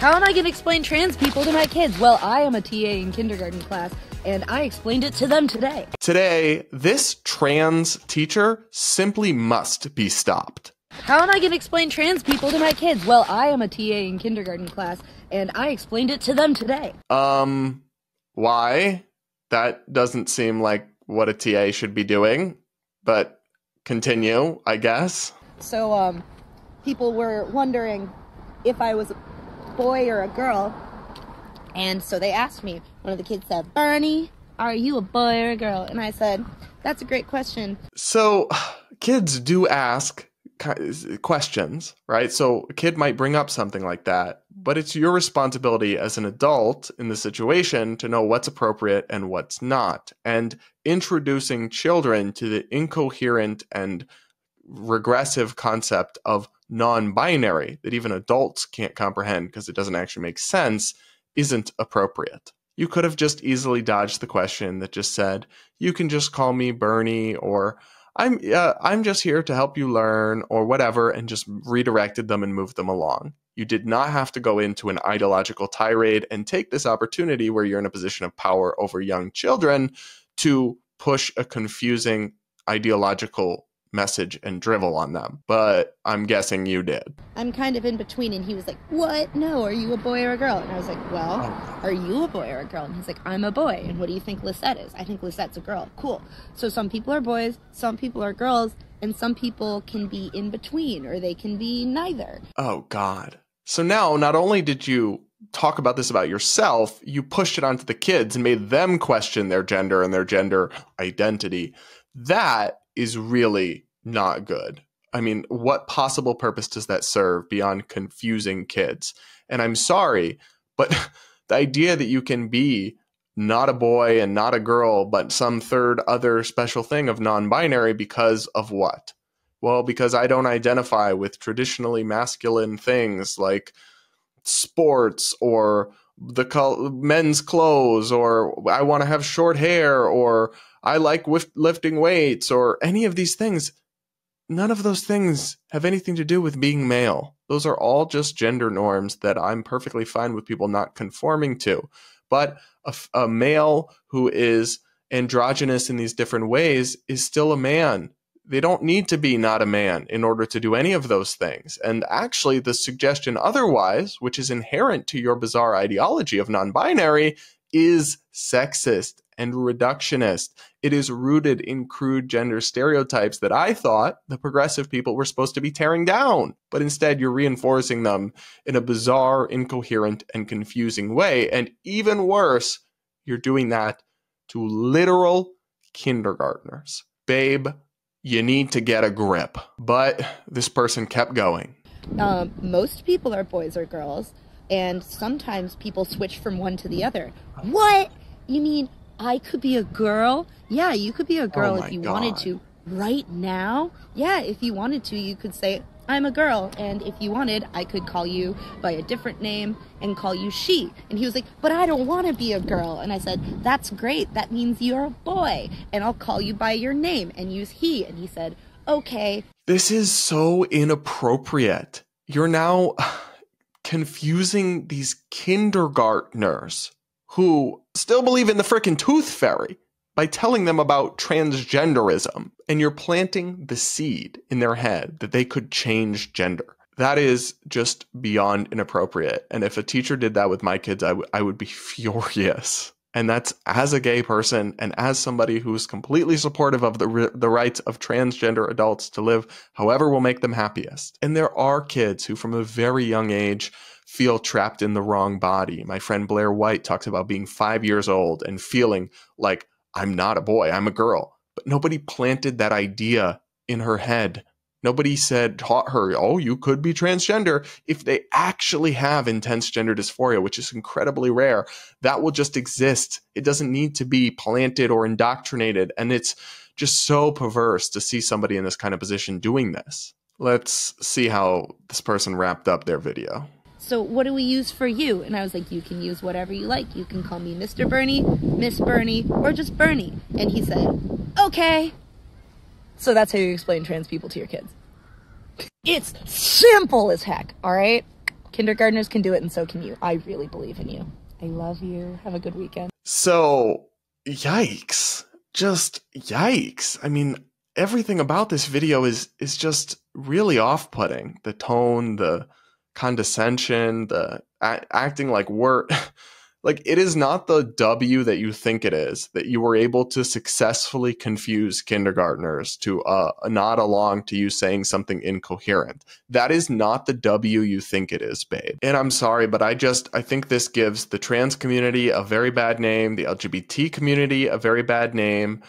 How am I going to explain trans people to my kids? Well, I am a TA in kindergarten class, and I explained it to them today. Today, this trans teacher simply must be stopped. How am I going to explain trans people to my kids? Well, I am a TA in kindergarten class, and I explained it to them today. Why? That doesn't seem like what a TA should be doing, but continue, I guess. So, people were wondering if I was a boy or a girl, and so they asked me. One of the kids said, "Bernie, are you a boy or a girl?" And I said, "That's a great question." So, kids do ask questions, right? So a kid might bring up something like that, but it's your responsibility as an adult in the situation to know what's appropriate and what's not. And introducing children to the incoherent and regressive concept of non-binary that even adults can't comprehend because it doesn't actually make sense isn't appropriate. You could have just easily dodged the question that just said, "You can just call me Bernie," or I'm just here to help you learn, or whatever, and just redirected them and moved them along. You did not have to go into an ideological tirade and take this opportunity where you're in a position of power over young children to push a confusing ideological message and drivel on them. But I'm guessing you did. I'm kind of in between, and he was like, "What? No, are you a boy or a girl?" And I was like, "Well, are you a boy or a girl?" And he's like, "I'm a boy." "And what do you think Lisette is?" "I think Lisette's a girl." "Cool. So some people are boys, some people are girls, and some people can be in between, or they can be neither." Oh, God. So now, not only did you talk about this about yourself, you pushed it onto the kids and made them question their gender and their gender identity. That is really not good. I mean, what possible purpose does that serve beyond confusing kids? And I'm sorry, but the idea that you can be not a boy and not a girl, but some third other special thing of non-binary because of what? Well, because I don't identify with traditionally masculine things like sports or the men's clothes, or I want to have short hair, or I like lifting weights, or any of these things. None of those things have anything to do with being male. Those are all just gender norms that I'm perfectly fine with people not conforming to. But a male who is androgynous in these different ways is still a man. They don't need to be not a man in order to do any of those things. And actually, the suggestion otherwise, which is inherent to your bizarre ideology of non-binary, is sexist and reductionist. It is rooted in crude gender stereotypes that I thought the progressive people were supposed to be tearing down. But instead, you're reinforcing them in a bizarre, incoherent, and confusing way. And even worse, you're doing that to literal kindergartners. Babe, you need to get a grip. But this person kept going. Most people are boys or girls, and sometimes people switch from one to the other. What? You mean I could be a girl? Yeah, you could be a girl if you wanted to. Right now? Yeah, if you wanted to, you could say, "I'm a girl," and if you wanted, I could call you by a different name and call you she. And he was like, "But I don't want to be a girl." And I said, "That's great. That means you're a boy, and I'll call you by your name and use he." And he said, "Okay." This is so inappropriate. You're now confusing these kindergartners who still believe in the frickin' tooth fairy by telling them about transgenderism. And you're planting the seed in their head that they could change gender. That is just beyond inappropriate. And if a teacher did that with my kids, I would be furious. And that's as a gay person and as somebody who's completely supportive of the rights of transgender adults to live however will make them happiest. And there are kids who from a very young age feel trapped in the wrong body. My friend Blair White talks about being 5 years old and feeling like, I'm not a boy, I'm a girl. But nobody planted that idea in her head. Nobody taught her, oh, you could be transgender. If they actually have intense gender dysphoria, which is incredibly rare, that will just exist. It doesn't need to be planted or indoctrinated. And it's just so perverse to see somebody in this kind of position doing this. Let's see how this person wrapped up their video. "So what do we use for you?" And I was like, "You can use whatever you like. You can call me Mr. Bernie, Miss Bernie, or just Bernie." And he said, "Okay." So that's how you explain trans people to your kids. It's simple as heck, all right? Kindergartners can do it, and so can you. I really believe in you. I love you. Have a good weekend. So, yikes. Just yikes. I mean, everything about this video is just really off-putting. The tone, the condescension, the acting like we're... Like, it is not the W that you think it is, that you were able to successfully confuse kindergartners to nod along to you saying something incoherent. That is not the W you think it is, babe. And I'm sorry, but I think this gives the trans community a very bad name, the LGBT community a very bad name.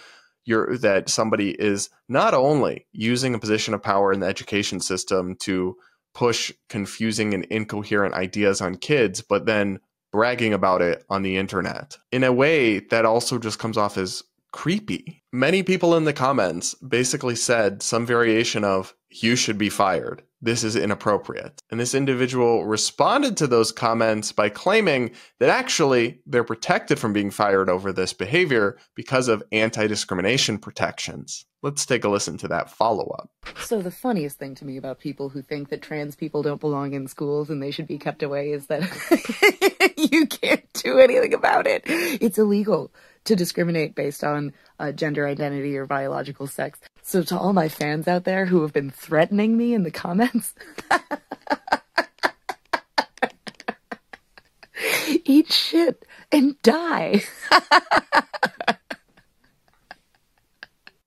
That somebody is not only using a position of power in the education system to push confusing and incoherent ideas on kids, but then bragging about it on the internet in a way that also just comes off as creepy. Many people in the comments basically said some variation of, "You should be fired. This is inappropriate." And this individual responded to those comments by claiming that actually they're protected from being fired over this behavior because of anti-discrimination protections. Let's take a listen to that follow-up. So the funniest thing to me about people who think that trans people don't belong in schools and they should be kept away is that you can't do anything about it. It's illegal to discriminate based on gender identity or biological sex. So to all my fans out there who have been threatening me in the comments, eat shit and die.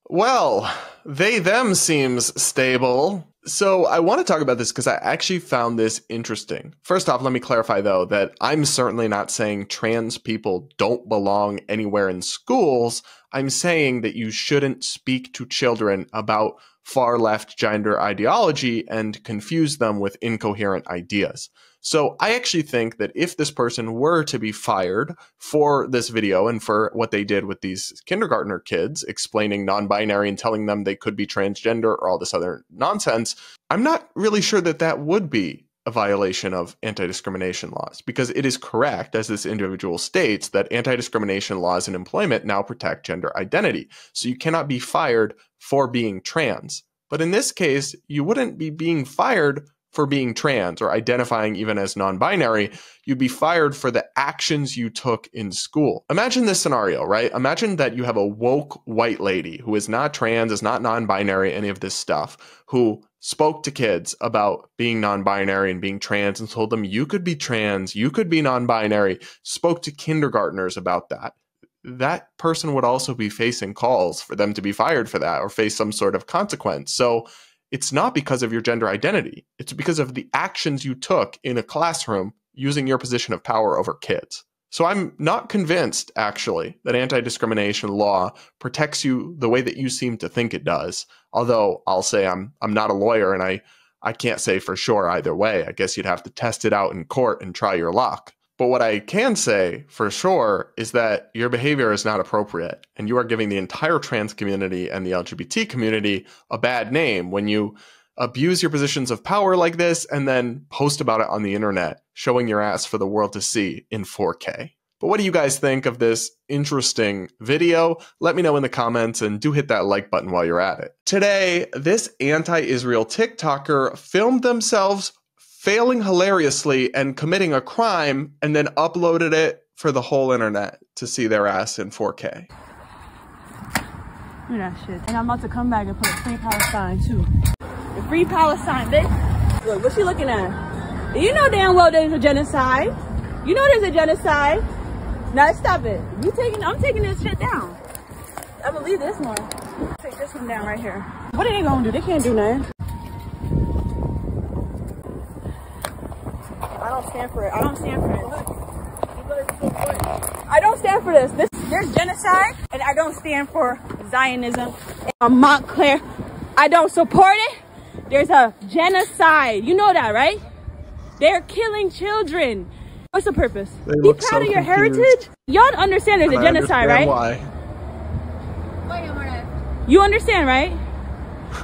Well, them seems stable. So I want to talk about this because I actually found this interesting. First off, let me clarify, though, that I'm certainly not saying trans people don't belong anywhere in schools. I'm saying that you shouldn't speak to children about far left gender ideology and confuse them with incoherent ideas. So I actually think that if this person were to be fired for this video and for what they did with these kindergartner kids, explaining non-binary and telling them they could be transgender or all this other nonsense, I'm not really sure that that would be a violation of anti-discrimination laws, because it is correct, as this individual states, that anti-discrimination laws in employment now protect gender identity. So you cannot be fired for being trans. But in this case, you wouldn't be being fired for being trans or identifying even as non-binary. You'd be fired for the actions you took in school. Imagine this scenario, right? Imagine that you have a woke white lady who is not trans, is not non-binary, any of this stuff, who spoke to kids about being non-binary and being trans and told them you could be trans, you could be non-binary, spoke to kindergartners about that. That person would also be facing calls for them to be fired for that or face some sort of consequence. So it's not because of your gender identity. It's because of the actions you took in a classroom using your position of power over kids. So I'm not convinced, actually, that anti-discrimination law protects you the way that you seem to think it does. Although I'll say I'm not a lawyer and I can't say for sure either way. I guess you'd have to test it out in court and try your luck. But what I can say for sure is that your behavior is not appropriate, and you are giving the entire trans community and the LGBT community a bad name when you abuse your positions of power like this and then post about it on the internet, showing your ass for the world to see in 4K. But what do you guys think of this interesting video? Let me know in the comments, and do hit that like button while you're at it. Today, this anti-Israel TikToker filmed themselves failing hilariously and committing a crime, and then uploaded it for the whole internet to see their ass in 4K. Look at that shit. And I'm about to come back and put a Free Palestine too. The Free Palestine, bitch. Look, what's she looking at? You know damn well there's a genocide. You know there's a genocide. Now stop it. I'm taking this shit down. I believe this one. Take this one down right here. What are they gonna do? They can't do nothing. I don't stand for it. I don't stand for it. Look. I don't stand for this. There's genocide, and I don't stand for Zionism. And Montclair, I don't support it. There's a genocide. You know that, right? They're killing children. What's the purpose? Be proud of your heritage. Y'all understand there's a genocide, right? Why? You understand, right?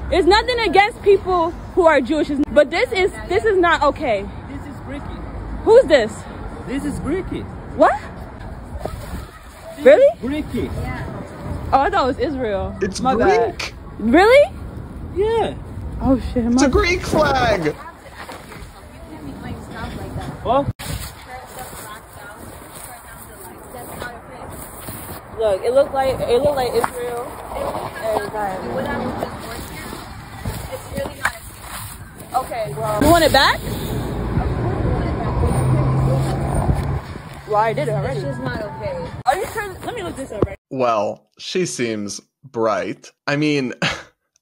There's nothing against people who are Jewish, but this is not okay. Who's this? This is Greeky. What? Really? Greeky. Yeah. Oh, I thought it was Israel. It's my Greek. Bad. Really? Yeah. Oh shit. It's a Greek flag. Well, look, it looked like Israel. It's really not. Okay, well, you want it back? Well, I did it already. This is not okay. Are you sure? Let me look this up right. Well, she seems bright. I mean,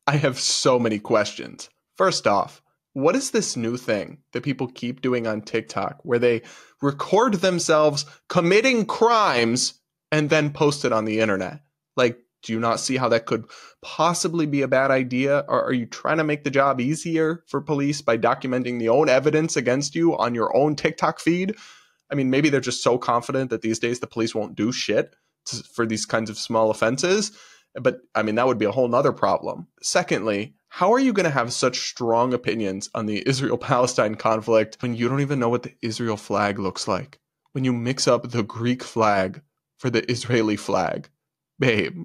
I have so many questions. First off, what is this new thing that people keep doing on TikTok where they record themselves committing crimes and then post it on the internet? Like, do you not see how that could possibly be a bad idea? Or are you trying to make the job easier for police by documenting the own evidence against you on your own TikTok feed? I mean, maybe they're just so confident that these days the police won't do shit for these kinds of small offenses. But I mean, that would be a whole nother problem. Secondly, how are you going to have such strong opinions on the Israel-Palestine conflict when you don't even know what the Israel flag looks like? When you mix up the Greek flag for the Israeli flag? Babe,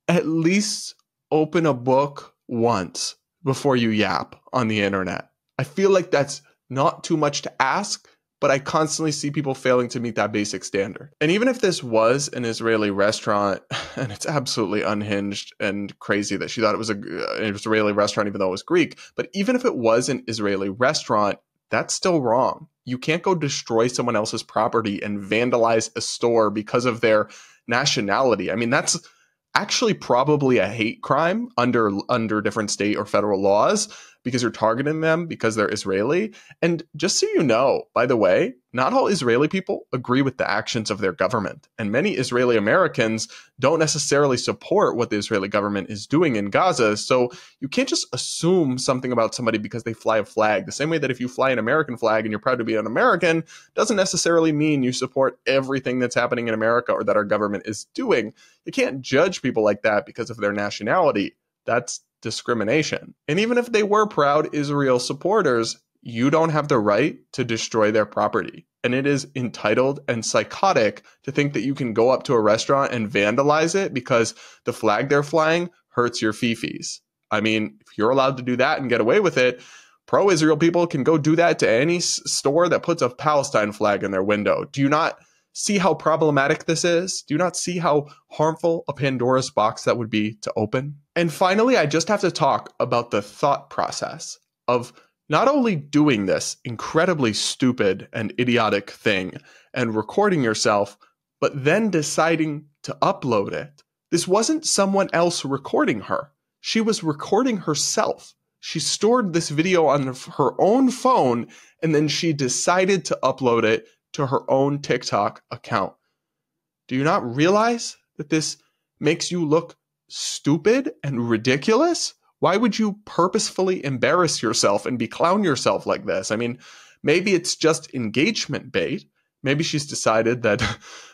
at least open a book once before you yap on the internet. I feel like that's not too much to ask, but I constantly see people failing to meet that basic standard. And even if this was an Israeli restaurant, and it's absolutely unhinged and crazy that she thought it was an Israeli restaurant even though it was Greek, but even if it was an Israeli restaurant, that's still wrong. You can't go destroy someone else's property and vandalize a store because of their nationality. I mean, that's actually probably a hate crime under different state or federal laws because you're targeting them because they're Israeli. And just so you know, by the way, not all Israeli people agree with the actions of their government. And many Israeli Americans don't necessarily support what the Israeli government is doing in Gaza. So you can't just assume something about somebody because they fly a flag. The same way that if you fly an American flag and you're proud to be an American, doesn't necessarily mean you support everything that's happening in America or that our government is doing. You can't judge people like that because of their nationality. That's discrimination. And even if they were proud Israel supporters, you don't have the right to destroy their property. And it is entitled and psychotic to think that you can go up to a restaurant and vandalize it because the flag they're flying hurts your fifis. I mean, if you're allowed to do that and get away with it, pro-Israel people can go do that to any store that puts a Palestine flag in their window. Do you not see how problematic this is? Do you not see how harmful a Pandora's box that would be to open? And finally, I just have to talk about the thought process of not only doing this incredibly stupid and idiotic thing and recording yourself, but then deciding to upload it. This wasn't someone else recording her. She was recording herself. She stored this video on her own phone, and then she decided to upload it to her own TikTok account. Do you not realize that this makes you look stupid and ridiculous? Why would you purposefully embarrass yourself and beclown yourself like this? I mean, maybe it's just engagement bait. Maybe she's decided that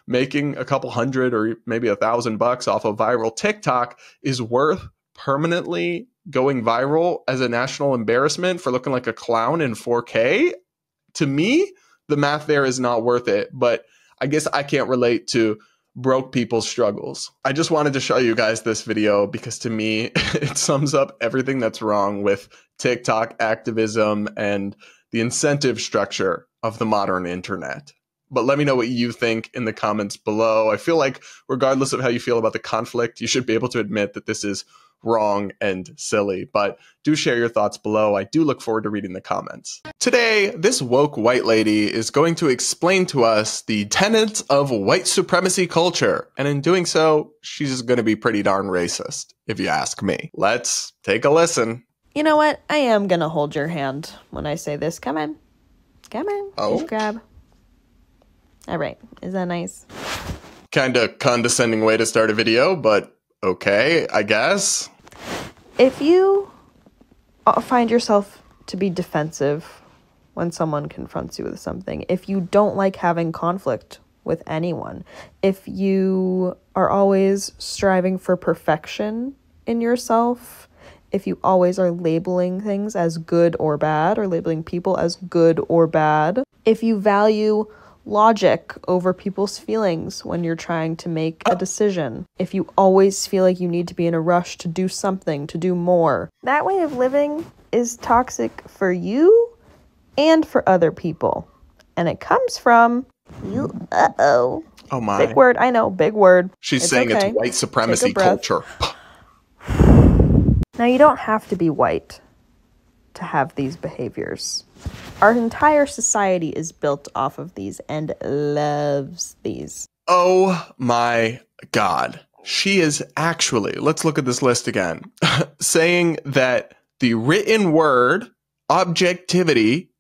making a couple hundred or maybe $1,000 off of viral TikTok is worth permanently going viral as a national embarrassment for looking like a clown in 4K. To me, the math there is not worth it, but I guess I can't relate to broke people's struggles. I just wanted to show you guys this video because to me, it sums up everything that's wrong with TikTok activism and the incentive structure of the modern internet. But let me know what you think in the comments below. I feel like regardless of how you feel about the conflict, you should be able to admit that this is wrong and silly, but do share your thoughts below. I do look forward to reading the comments. Today, this woke white lady is going to explain to us the tenets of white supremacy culture, and in doing so, she's going to be pretty darn racist, if you ask me. Let's take a listen. You know what? I am going to hold your hand when I say this. Come on. Come on. Oh. Just grab. All right. Is that nice? Kind of condescending way to start a video, but okay, I guess. If you find yourself to be defensive when someone confronts you with something, if you don't like having conflict with anyone, if you are always striving for perfection in yourself, if you always are labeling things as good or bad, or labeling people as good or bad, if you value logic over people's feelings when you're trying to make a decision, if you always feel like you need to be in a rush to do something, to do more, that way of living is toxic for you and for other people. And it comes from you. Uh-oh. Oh my. Big word. I know. Big word. She's saying okay. It's white supremacy culture. Now, you don't have to be white to have these behaviors. Our entire society is built off of these and loves these. Oh my God. She is actually, let's look at this list again, saying that the written word, objectivity,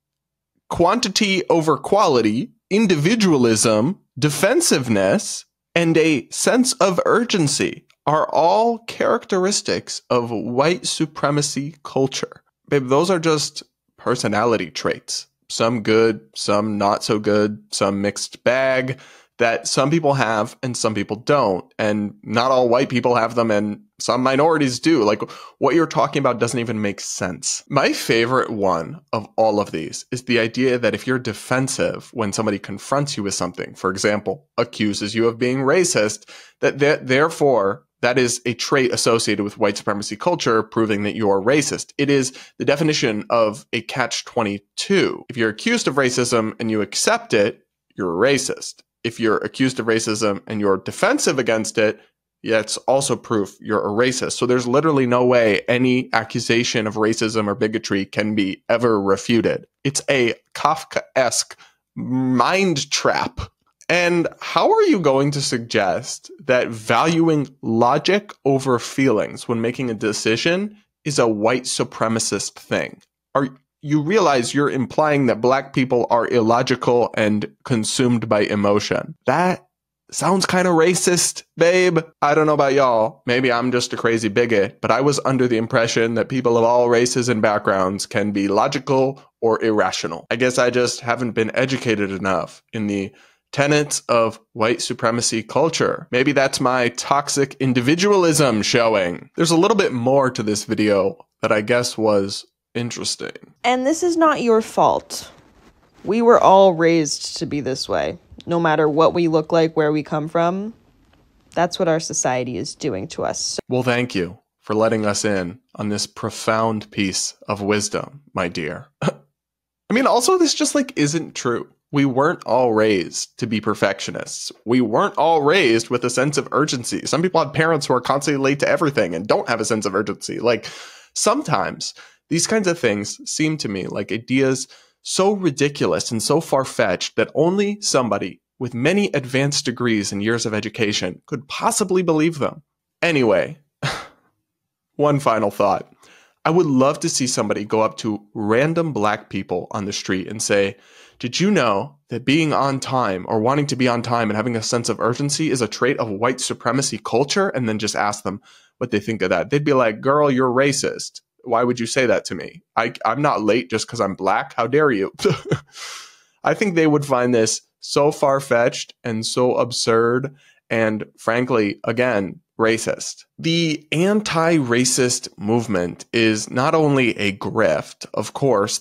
quantity over quality, individualism, defensiveness, and a sense of urgency are all characteristics of white supremacy culture. Babe, those are just personality traits. Some good, some not so good, some mixed bag that some people have and some people don't. And not all white people have them and some minorities do. Like, what you're talking about doesn't even make sense. My favorite one of all of these is the idea that if you're defensive when somebody confronts you with something, for example, accuses you of being racist, that therefore that is a trait associated with white supremacy culture, proving that you're racist. It is the definition of a catch-22. If you're accused of racism and you accept it, you're a racist. If you're accused of racism and you're defensive against it, it's also proof you're a racist. So there's literally no way any accusation of racism or bigotry can be ever refuted. It's a Kafkaesque mind trap. And how are you going to suggest that valuing logic over feelings when making a decision is a white supremacist thing? You realize you're implying that black people are illogical and consumed by emotion. That sounds kind of racist, babe. I don't know about y'all. Maybe I'm just a crazy bigot, but I was under the impression that people of all races and backgrounds can be logical or irrational. I guess I just haven't been educated enough in the tenets of white supremacy culture. Maybe that's my toxic individualism showing. There's a little bit more to this video that I guess was interesting. And this is not your fault. We were all raised to be this way. No matter what we look like, where we come from, that's what our society is doing to us. Well, thank you for letting us in on this profound piece of wisdom, my dear. I mean, also, this just isn't true. We weren't all raised to be perfectionists. We weren't all raised with a sense of urgency. Some people have parents who are constantly late to everything and don't have a sense of urgency. Sometimes these kinds of things seem to me like ideas so ridiculous and so far-fetched that only somebody with many advanced degrees and years of education could possibly believe them. Anyway, one final thought. I would love to see somebody go up to random black people on the street and say, did you know that being on time or wanting to be on time and having a sense of urgency is a trait of white supremacy culture? And then just ask them what they think of that. They'd be like, girl, you're racist. Why would you say that to me? I'm not late just because I'm black. How dare you? I think they would find this so far-fetched and so absurd and, frankly, again, racist. The anti-racist movement is not only a grift. Of course,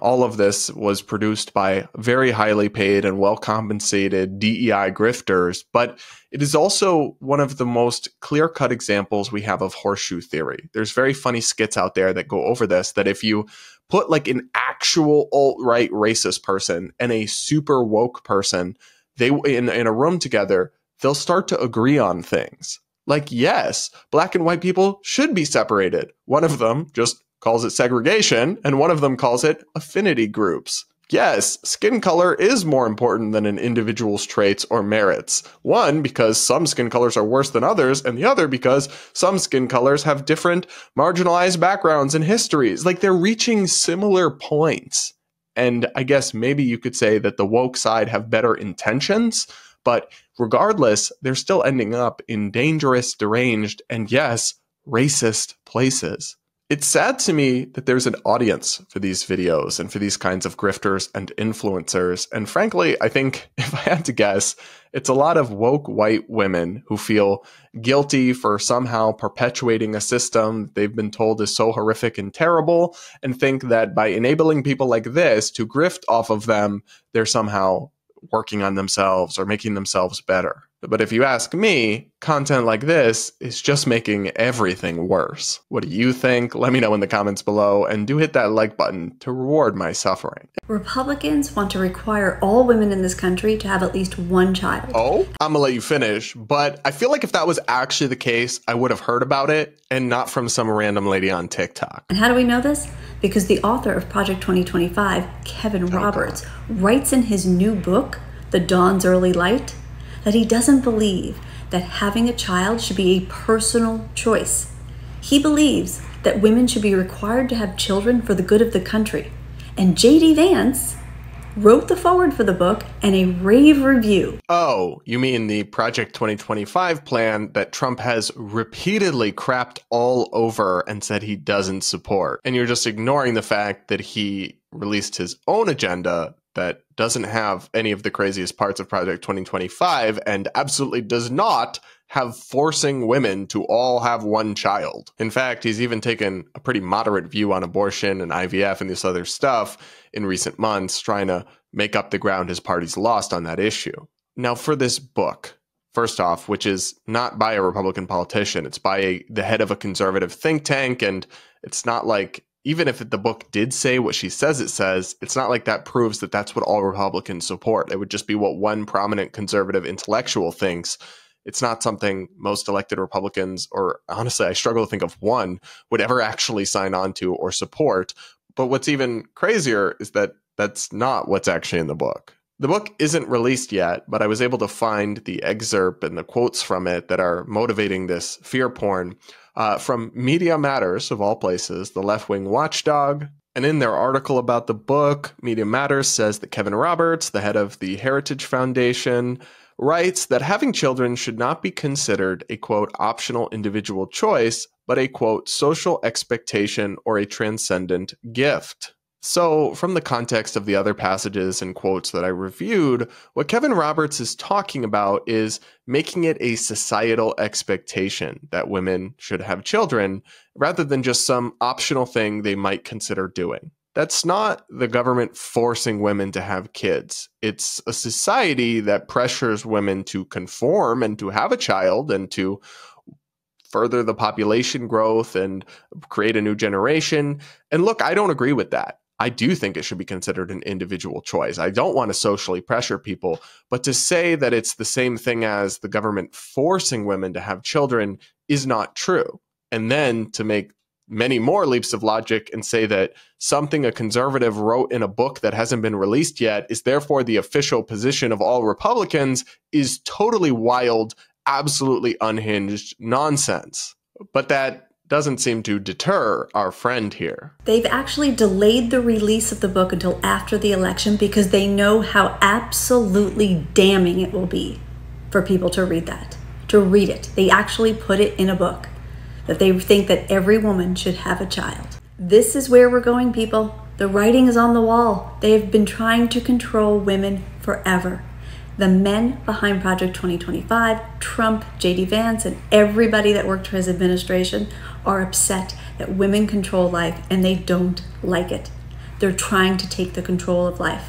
all of this was produced by very highly paid and well-compensated DEI grifters, but it is also one of the most clear-cut examples we have of horseshoe theory. There's very funny skits out there that go over this, that if you put an actual alt-right racist person and a super woke person, they in a room together, they'll start to agree on things. Yes, black and white people should be separated. One of them just calls it segregation, and one of them calls it affinity groups. Yes, skin color is more important than an individual's traits or merits. One, because some skin colors are worse than others, and the other because some skin colors have different marginalized backgrounds and histories. They're reaching similar points. And I guess maybe you could say that the woke side have better intentions, but regardless, they're still ending up in dangerous, deranged, and yes, racist places. It's sad to me that there's an audience for these videos and for these kinds of grifters and influencers. And frankly, I think if I had to guess, it's a lot of woke white women who feel guilty for somehow perpetuating a system they've been told is so horrific and terrible, and think that by enabling people like this to grift off of them, they're somehow working on themselves or making themselves better. But if you ask me, content like this is just making everything worse. What do you think? Let me know in the comments below, and do hit that like button to reward my suffering. Republicans want to require all women in this country to have at least one child. Oh, I'm gonna let you finish, but I feel like if that was actually the case, I would have heard about it and not from some random lady on TikTok. And how do we know this? Because the author of Project 2025, Kevin Roberts, writes in his new book, The Dawn's Early Light, that he doesn't believe that having a child should be a personal choice. He believes that women should be required to have children for the good of the country. And J.D. Vance wrote the foreword for the book and a rave review. Oh, you mean the Project 2025 plan that Trump has repeatedly crapped all over and said he doesn't support. And you're just ignoring the fact that he released his own agenda that doesn't have any of the craziest parts of Project 2025 and absolutely does not have forcing women to all have one child. In fact, he's even taken a pretty moderate view on abortion and IVF and this other stuff in recent months, trying to make up the ground his party's lost on that issue. Now, for this book, first off, which is not by a Republican politician, it's by the head of a conservative think tank, and it's not like, even if the book did say what she says it says, it's not like that proves that that's what all Republicans support. It would just be what one prominent conservative intellectual thinks. It's not something most elected Republicans, or honestly, I struggle to think of one, would ever actually sign on to or support. But what's even crazier is that that's not what's actually in the book. The book isn't released yet, but I was able to find the excerpt and the quotes from it that are motivating this fear porn from Media Matters, of all places, the left-wing watchdog. And in their article about the book, Media Matters says that Kevin Roberts, the head of the Heritage Foundation, writes that having children should not be considered a, quote, optional individual choice, but a, quote, social expectation or a transcendent gift. So, from the context of the other passages and quotes that I reviewed, what Kevin Roberts is talking about is making it a societal expectation that women should have children, rather than just some optional thing they might consider doing. That's not the government forcing women to have kids. It's a society that pressures women to conform and to have a child and to further the population growth and create a new generation. And look, I don't agree with that. I do think it should be considered an individual choice. I don't want to socially pressure people, but to say that it's the same thing as the government forcing women to have children is not true. And then to make many more leaps of logic and say that something a conservative wrote in a book that hasn't been released yet is therefore the official position of all Republicans is totally wild, absolutely unhinged nonsense. But that doesn't seem to deter our friend here. They've actually delayed the release of the book until after the election because they know how absolutely damning it will be for people to read that, to read it. They actually put it in a book that they think that every woman should have a child. This is where we're going, people. The writing is on the wall. They have been trying to control women forever. The men behind Project 2025, Trump, J.D. Vance, and everybody that worked for his administration are upset that women control life, and they don't like it. They're trying to take the control of life.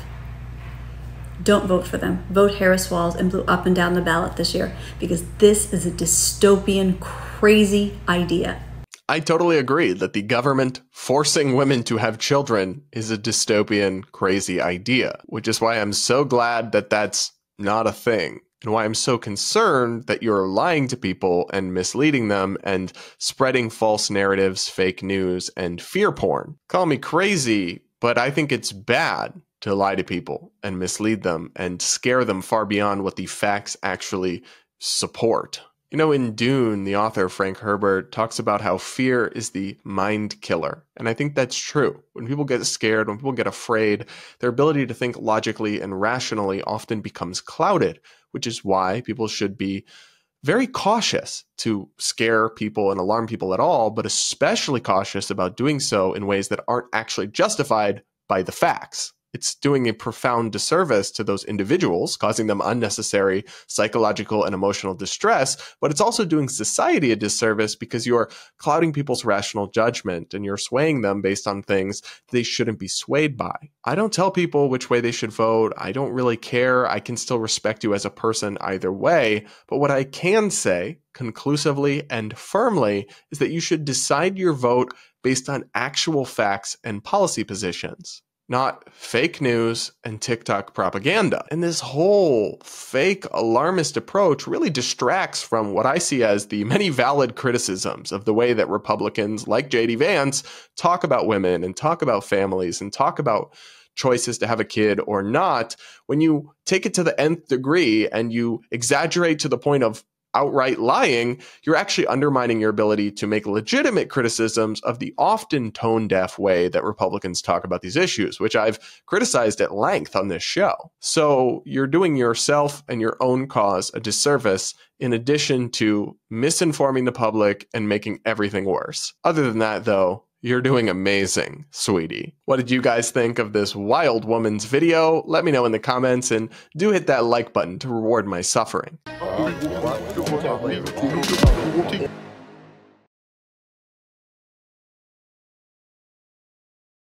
Don't vote for them. Vote Harris Walls and Blue up and down the ballot this year, because this is a dystopian, crazy idea. I totally agree that the government forcing women to have children is a dystopian, crazy idea, which is why I'm so glad that that's not a thing, and why I'm so concerned that you're lying to people and misleading them and spreading false narratives, fake news, and fear porn. Call me crazy, but I think it's bad to lie to people and mislead them and scare them far beyond what the facts actually support. You know, in Dune, the author Frank Herbert talks about how fear is the mind killer. And I think that's true. When people get scared, when people get afraid, their ability to think logically and rationally often becomes clouded, which is why people should be very cautious to scare people and alarm people at all, but especially cautious about doing so in ways that aren't actually justified by the facts. It's doing a profound disservice to those individuals, causing them unnecessary psychological and emotional distress, but it's also doing society a disservice because you're clouding people's rational judgment and you're swaying them based on things they shouldn't be swayed by. I don't tell people which way they should vote. I don't really care. I can still respect you as a person either way. But what I can say conclusively and firmly is that you should decide your vote based on actual facts and policy positions, not fake news and TikTok propaganda. And this whole fake alarmist approach really distracts from what I see as the many valid criticisms of the way that Republicans like J.D. Vance talk about women and talk about families and talk about choices to have a kid or not. When you take it to the nth degree and you exaggerate to the point of outright lying, you're actually undermining your ability to make legitimate criticisms of the often tone-deaf way that Republicans talk about these issues, which I've criticized at length on this show. So you're doing yourself and your own cause a disservice in addition to misinforming the public and making everything worse. Other than that, though, you're doing amazing, sweetie. What did you guys think of this wild woman's video? Let me know in the comments, and do hit that like button to reward my suffering.